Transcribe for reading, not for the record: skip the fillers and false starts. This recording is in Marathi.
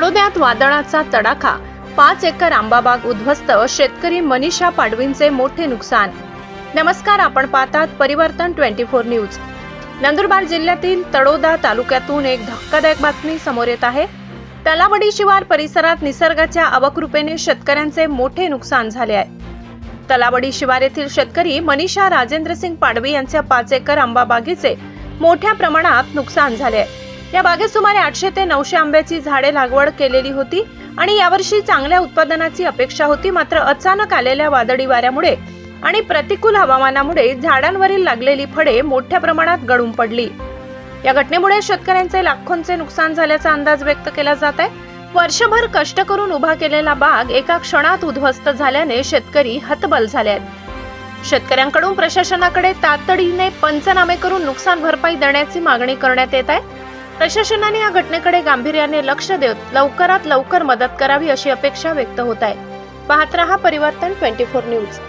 तळोद्यात वादळाचा तडाखा, 5 एकर आंबाबाग उद्ध्वस्त, शेतकरी मनीषा पाडवींचे मोठे नुकसान। नमस्कार, आपण पाहतात परिवर्तन 24 न्यूज। नंदुरबार जिल्ह्यातील तळोदा तालुक्यातून एक धक्कादायक बातमी समोर येत आहे। तलावडी शिवार परिसरात निसर्गाच्या अवकृपेने शेतकऱ्यांचे मोठे नुकसान झाले आहे। तलावडी शिवार येथील शेतकरी मनीषा राजेंद्रसिंग पाडवी यांच्या 5 एकर आंबा बागेचे मोठ्या प्रमाणात नुकसान झाले आहे। या बागेत सुमारे 800 ते 900 आंब्याची झाडे लागवड केलेली होती आणि यावर्षी चांगल्या उत्पादनाची अपेक्षा होती। मात्र अचानक आलेल्या वादळी वाऱ्यामुळे आणि प्रतिकूल हवामानामुळे झाडांवरील लागलेली फळे मोठ्या प्रमाणात गळून पडली। या घटनेमुळे शेतकऱ्यांचे लाखोंचे नुकसान झाल्याचा अंदाज व्यक्त केला जात आहे। वर्षभर कष्ट करून उभा केलेला बाग एका क्षणात उद्ध्वस्त झाल्याने शेतकरी हतबल झाले आहेत। शेतकऱ्यांकडून प्रशासनाकडे तातडीने पंचनामे करून नुकसान भरपाई देण्याची मागणी करण्यात येत आहे। प्रशासनाने या घटनेकडे गांभीर्याने लक्ष देत लवकरात लवकर मदत करावी अशी अपेक्षा व्यक्त होत आहे। पाहत रहा परिवर्तन 24 न्यूज।